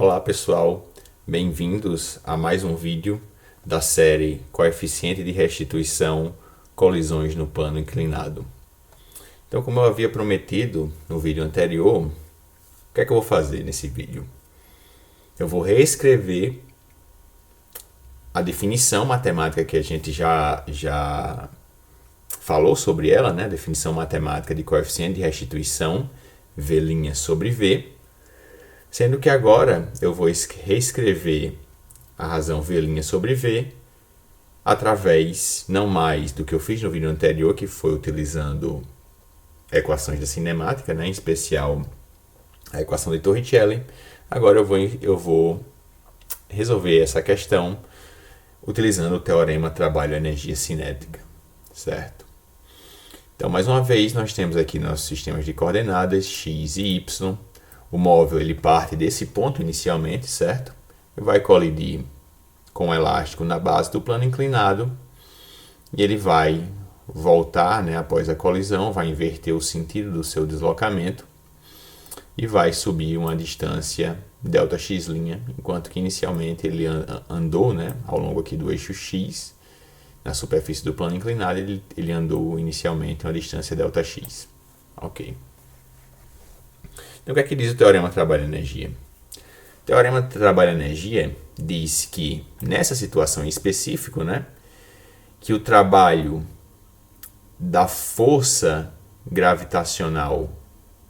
Olá pessoal, bem-vindos a mais um vídeo da série Coeficiente de Restituição, Colisões no Plano Inclinado. Então, como eu havia prometido no vídeo anterior, o que é que eu vou fazer nesse vídeo? Eu vou reescrever a definição matemática que a gente já falou sobre ela, né? Definição matemática de coeficiente de restituição, V' sobre V. Sendo que agora eu vou reescrever a razão V' sobre V através, não mais do que eu fiz no vídeo anterior, que foi utilizando equações da cinemática, né? Em especial a equação de Torricelli. Agora eu vou resolver essa questão utilizando o teorema trabalho-energia cinética, certo? Então, mais uma vez, nós temos aqui nossos sistemas de coordenadas x e y. O móvel ele parte desse ponto inicialmente, certo? E vai colidir com o elástico na base do plano inclinado. E ele vai voltar, né, após a colisão, vai inverter o sentido do seu deslocamento e vai subir uma distância ΔX', enquanto que inicialmente ele andou, né, ao longo aqui do eixo x, na superfície do plano inclinado, ele andou inicialmente uma distância ΔX. Ok. Então, o que é que diz o teorema trabalho-energia? O teorema trabalho-energia diz que, nessa situação em específico, né, que o trabalho da força gravitacional,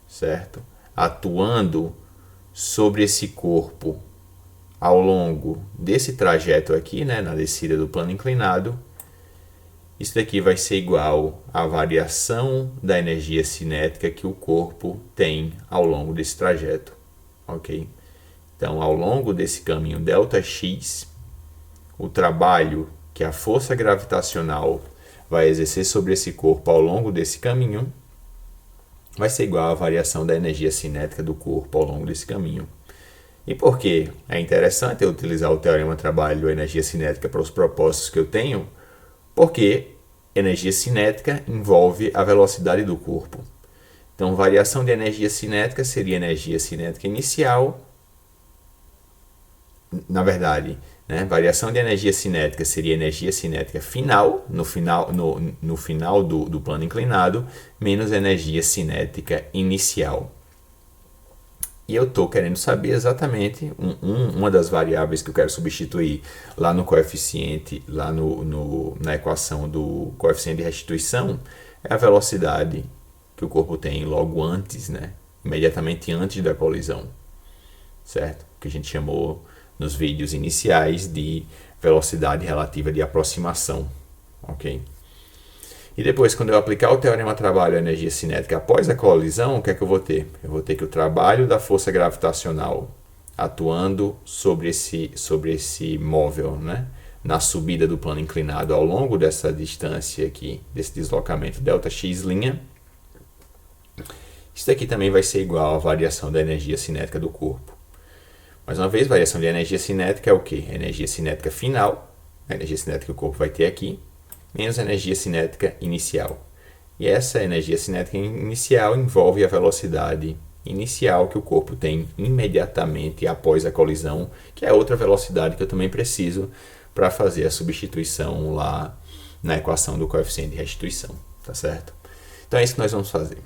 certo, atuando sobre esse corpo ao longo desse trajeto aqui, né, na descida do plano inclinado, isso daqui vai ser igual à variação da energia cinética que o corpo tem ao longo desse trajeto, ok? Então, ao longo desse caminho ΔX, o trabalho que a força gravitacional vai exercer sobre esse corpo ao longo desse caminho vai ser igual à variação da energia cinética do corpo ao longo desse caminho. E por que é interessante eu utilizar o teorema trabalho-energia cinética para os propósitos que eu tenho? Porque energia cinética envolve a velocidade do corpo. Então, variação de energia cinética seria energia cinética inicial. Na verdade, né, variação de energia cinética seria energia cinética final, no final do plano inclinado, menos energia cinética inicial. E eu estou querendo saber exatamente uma das variáveis que eu quero substituir lá no coeficiente, lá na equação do coeficiente de restituição, é a velocidade que o corpo tem logo antes, né? Imediatamente antes da colisão, certo? Que a gente chamou nos vídeos iniciais de velocidade relativa de aproximação, ok? E depois, quando eu aplicar o teorema trabalho-energia cinética após a colisão, o que é que eu vou ter? Eu vou ter que o trabalho da força gravitacional atuando sobre esse móvel, né, na subida do plano inclinado ao longo dessa distância aqui, desse deslocamento ΔX'. Isso aqui também vai ser igual à variação da energia cinética do corpo. Mais uma vez, variação de energia cinética é o quê? Energia cinética final, a energia cinética que o corpo vai ter aqui, menos energia cinética inicial. E essa energia cinética inicial envolve a velocidade inicial que o corpo tem imediatamente após a colisão, que é outra velocidade que eu também preciso para fazer a substituição lá na equação do coeficiente de restituição, tá certo? Então é isso que nós vamos fazer.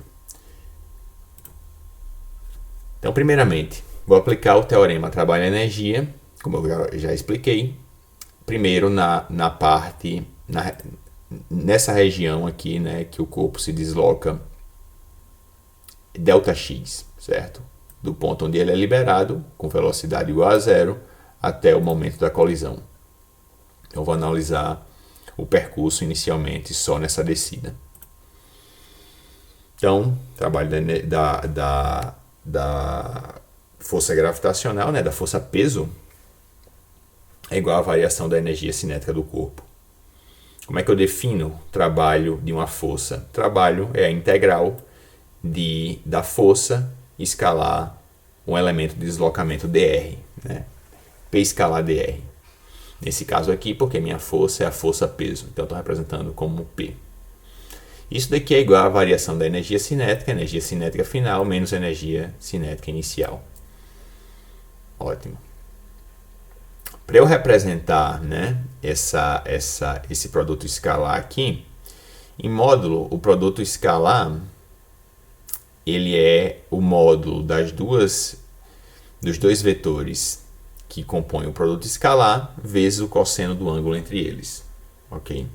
Então, primeiramente, vou aplicar o teorema trabalho-energia, como eu já expliquei, primeiro nessa região aqui, né, que o corpo se desloca ΔX, certo? Do ponto onde ele é liberado, com velocidade igual a zero, até o momento da colisão. Eu vou analisar o percurso inicialmente só nessa descida. Então, trabalho da força gravitacional, né, da força peso, é igual à variação da energia cinética do corpo. Como é que eu defino o trabalho de uma força? Trabalho é a integral da força escalar um elemento de deslocamento dr, né? P escalar dr. Nesse caso aqui, porque minha força é a força peso, então estou representando como P. Isso daqui é igual à variação da energia cinética final menos energia cinética inicial. Ótimo. Para eu representar, né, esse produto escalar aqui, em módulo, o produto escalar ele é o módulo dos dois vetores que compõem o produto escalar vezes o cosseno do ângulo entre eles. Ok?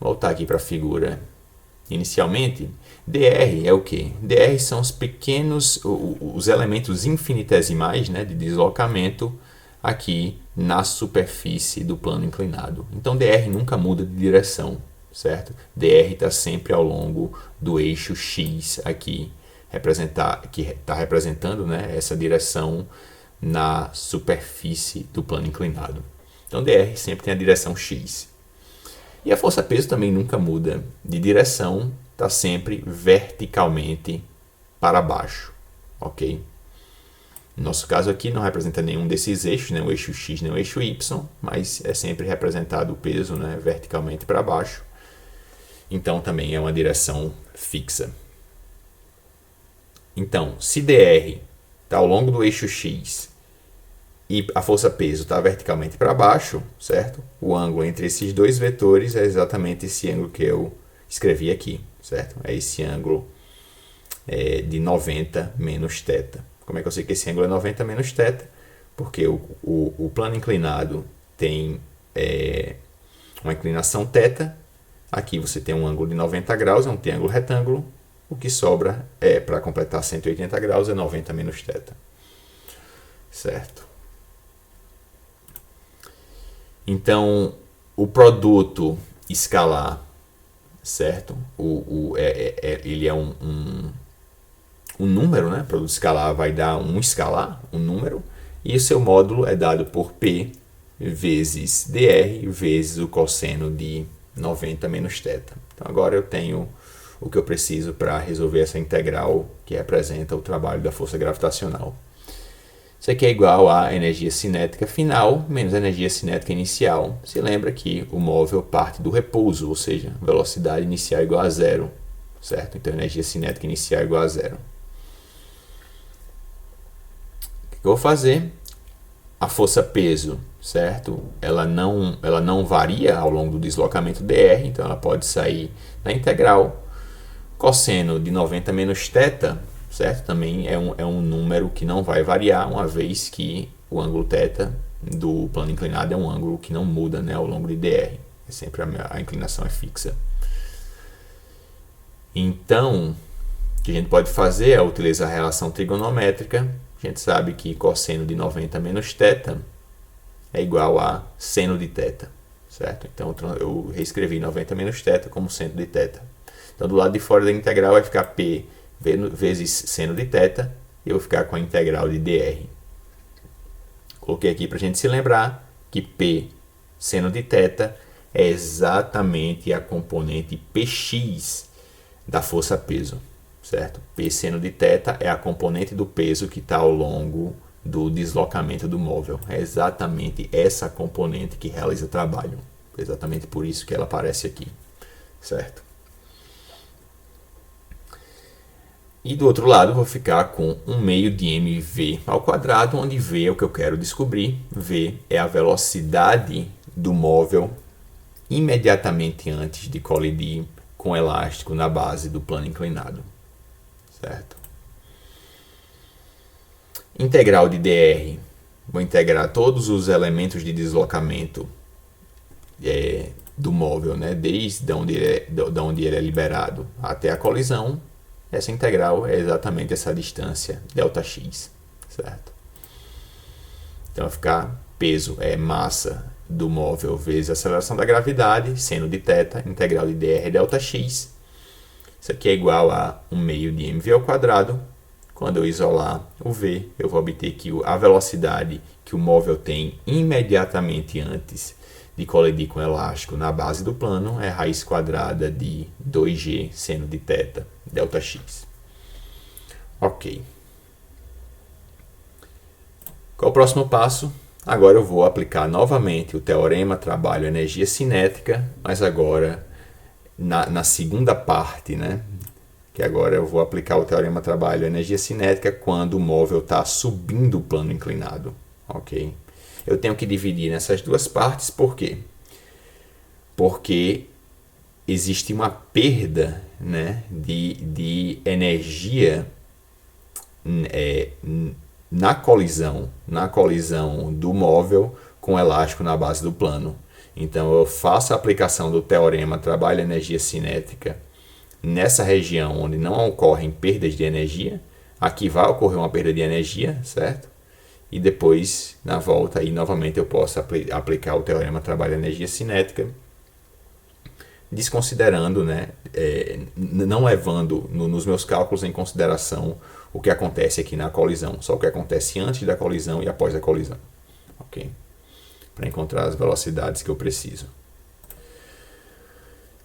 Voltar aqui para a figura. Inicialmente, dr é o que? Dr são os pequenos, os elementos infinitesimais, né, de deslocamento aqui na superfície do plano inclinado. Então, dr nunca muda de direção, certo? Dr está sempre ao longo do eixo x aqui, que está representando, né, essa direção na superfície do plano inclinado. Então, dr sempre tem a direção x. E a força-peso também nunca muda de direção, está sempre verticalmente para baixo, ok? No nosso caso aqui não representa nenhum desses eixos, nem o eixo x nem o eixo y, mas é sempre representado o peso, né, verticalmente para baixo. Então também é uma direção fixa. Então, se dr está ao longo do eixo x e a força-peso está verticalmente para baixo, certo? O ângulo entre esses dois vetores é exatamente esse ângulo que eu escrevi aqui, certo? É esse ângulo de 90 menos θ. Como é que eu sei que esse ângulo é 90 menos θ? Porque o plano inclinado tem uma inclinação θ. Aqui você tem um ângulo de 90 graus, é um triângulo retângulo. O que sobra para completar 180 graus é 90 menos θ. Certo? Então, o produto escalar, certo? Ele é um número, né? O produto escalar vai dar um escalar, um número, e o seu módulo é dado por P vezes dr vezes o cosseno de 90 menos θ. Então, agora eu tenho o que eu preciso para resolver essa integral que representa o trabalho da força gravitacional. Isso aqui é igual à energia cinética final menos a energia cinética inicial. Se lembra que o móvel parte do repouso, ou seja, velocidade inicial igual a zero, certo? Então, energia cinética inicial igual a zero. O que eu vou fazer? A força-peso, certo? Ela não varia ao longo do deslocamento dr, então ela pode sair da integral. Cosseno de 90 menos θ, certo? Também é um número que não vai variar, uma vez que o ângulo θ do plano inclinado é um ângulo que não muda, né, ao longo de dr. É sempre a inclinação é fixa. Então, o que a gente pode fazer é utilizar a relação trigonométrica. A gente sabe que cosseno de 90 menos θ é igual a seno de θ, certo? Então, eu reescrevi 90 menos θ como seno de θ. Então, do lado de fora da integral vai ficar P vezes seno de θ, e eu vou ficar com a integral de dr. Coloquei aqui para a gente se lembrar que P seno de θ é exatamente a componente Px da força-peso, certo? P seno de θ é a componente do peso que está ao longo do deslocamento do móvel. É exatamente essa componente que realiza o trabalho. Exatamente por isso que ela aparece aqui, certo? E do outro lado, vou ficar com 1 meio de mv ao quadrado, onde v é o que eu quero descobrir. V é a velocidade do móvel imediatamente antes de colidir com o elástico na base do plano inclinado. Certo? Integral de dr. Vou integrar todos os elementos de deslocamento do móvel, né? Desde onde ele é liberado até a colisão. Essa integral é exatamente essa distância, ΔX, certo? Então, vai ficar peso é massa do móvel vezes a aceleração da gravidade, seno de θ, integral de dr ΔX. Isso aqui é igual a 1 meio de mv ao quadrado. Quando eu isolar o v, eu vou obter que a velocidade que o móvel tem imediatamente antes de colidir com o elástico na base do plano é raiz quadrada de 2g seno de θ ΔX. Ok. Qual é o próximo passo? Agora eu vou aplicar novamente o teorema trabalho energia cinética, mas agora na segunda parte, né, que agora eu vou aplicar o teorema trabalho-energia cinética quando o móvel está subindo o plano inclinado. Ok? Eu tenho que dividir nessas duas partes, por quê? Porque existe uma perda, né, de energia na colisão do móvel com o elástico na base do plano. Então eu faço a aplicação do teorema trabalho-energia cinética nessa região onde não ocorrem perdas de energia. Aqui vai ocorrer uma perda de energia, certo? E depois, na volta, aí novamente eu posso aplicar o teorema trabalho-energia cinética, desconsiderando, né, não levando nos meus cálculos em consideração o que acontece aqui na colisão, só o que acontece antes da colisão e após a colisão, ok? Para encontrar as velocidades que eu preciso.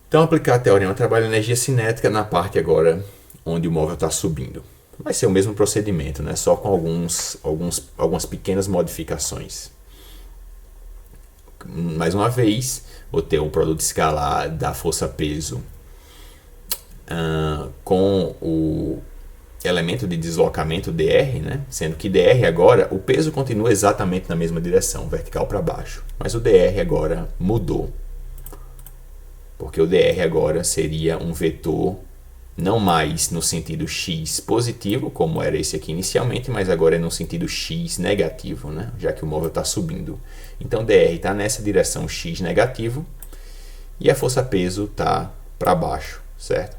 Então, aplicar teorema trabalho-energia cinética na parte agora onde o móvel está subindo. Vai ser o mesmo procedimento, né? Só com algumas pequenas modificações. Mais uma vez, vou ter um produto escalar da força-peso com o elemento de deslocamento dr, né? Sendo que dr agora, o peso continua exatamente na mesma direção, vertical para baixo, mas o dr agora mudou, porque o dr agora seria um vetor não mais no sentido x positivo, como era esse aqui inicialmente, mas agora é no sentido x negativo, né? Já que o móvel está subindo. Então dr está nessa direção x negativo e a força-peso está para baixo, certo?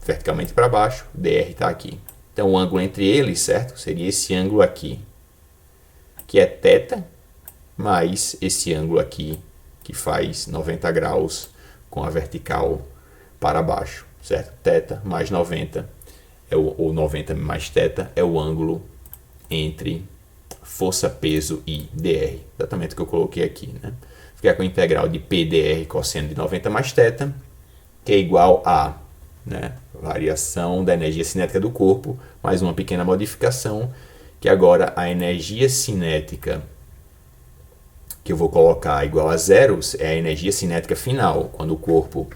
Verticalmente para baixo, dr está aqui. Então o ângulo entre eles, certo? Seria esse ângulo aqui, que é θ, mais esse ângulo aqui, que faz 90 graus com a vertical para baixo, certo? θ mais 90, ou 90 mais θ, é o ângulo entre força, peso e dr. Exatamente o que eu coloquei aqui, né? Ficar com a integral de p dr cosseno de 90 mais θ, que é igual a, né, variação da energia cinética do corpo, mais uma pequena modificação, que agora a energia cinética que eu vou colocar igual a zero é a energia cinética final. Quando o corpo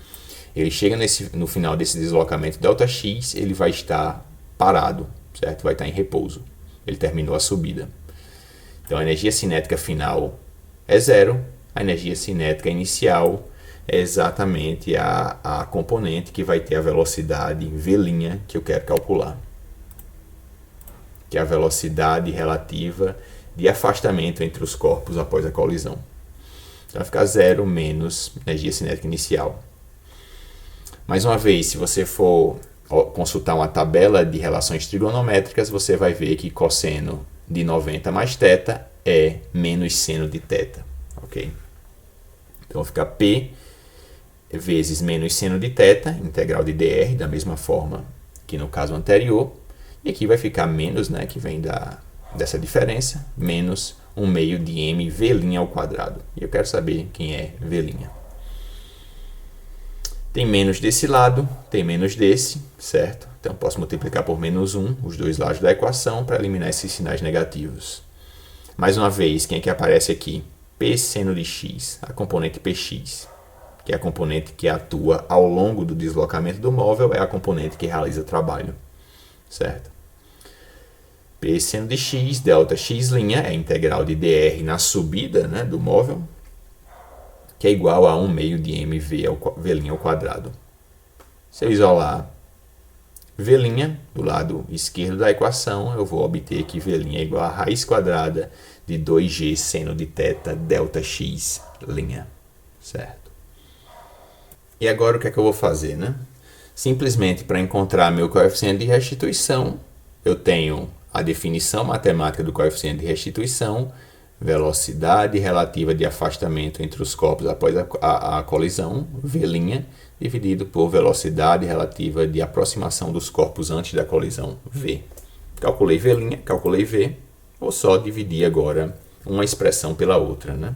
ele chega no final desse deslocamento Δx, ele vai estar parado, certo? Vai estar em repouso. Ele terminou a subida. Então a energia cinética final é zero, a energia cinética inicial é exatamente a componente que vai ter a velocidade v' que eu quero calcular, que é a velocidade relativa de afastamento entre os corpos após a colisão. Então vai ficar zero menos energia cinética inicial. Mais uma vez, se você for consultar uma tabela de relações trigonométricas, você vai ver que cosseno de 90 mais θ é menos seno de θ, ok? Então vai ficar P vezes menos seno de θ, integral de dr, da mesma forma que no caso anterior. E aqui vai ficar menos, né, que vem dessa diferença, menos 1 meio de mv' ao quadrado. E eu quero saber quem é v'. Tem menos desse lado, tem menos desse, certo? Então posso multiplicar por menos 1 os dois lados da equação para eliminar esses sinais negativos. Mais uma vez, quem é que aparece aqui? P seno de x, a componente px, que é a componente que atua ao longo do deslocamento do móvel, é a componente que realiza trabalho, certo? P seno de x, Δx' é a integral de dr na subida, né, do móvel, que é igual a 1 meio de mv' ao quadrado. Se eu isolar v' do lado esquerdo da equação, eu vou obter que v' é igual a raiz quadrada de 2g seno de θ Δx', certo? E agora o que é que eu vou fazer, né? Simplesmente para encontrar meu coeficiente de restituição, eu tenho a definição matemática do coeficiente de restituição, velocidade relativa de afastamento entre os corpos após a colisão, v', dividido por velocidade relativa de aproximação dos corpos antes da colisão, v. Calculei v', calculei v, vou só dividir agora uma expressão pela outra, né?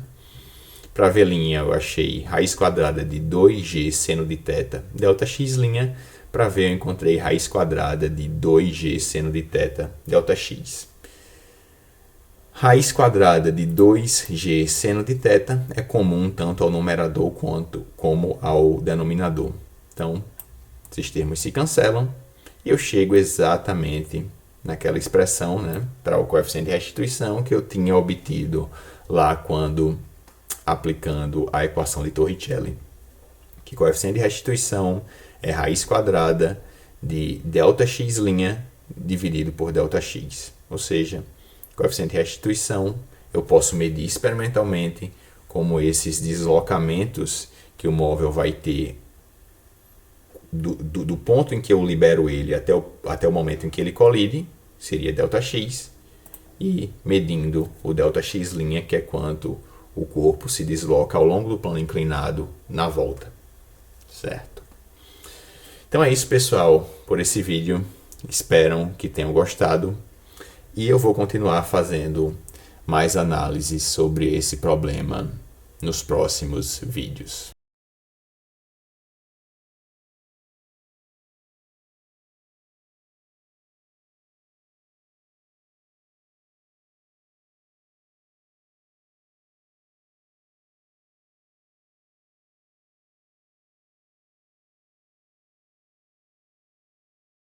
Para v' eu achei raiz quadrada de 2g seno de θ Δx', para v eu encontrei raiz quadrada de 2g seno de θ Δx. Raiz quadrada de 2g seno de θ é comum tanto ao numerador como ao denominador. Então, esses termos se cancelam e eu chego exatamente naquela expressão, né, para o coeficiente de restituição que eu tinha obtido lá quando aplicando a equação de Torricelli, que coeficiente de restituição é raiz quadrada de ΔX' dividido por ΔX. Ou seja, coeficiente de restituição eu posso medir experimentalmente como esses deslocamentos que o móvel vai ter do ponto em que eu libero ele até o momento em que ele colide, seria ΔX, e medindo o ΔX', que é quanto o corpo se desloca ao longo do plano inclinado na volta. Certo? Então é isso, pessoal, por esse vídeo. Espero que tenham gostado. E eu vou continuar fazendo mais análises sobre esse problema nos próximos vídeos.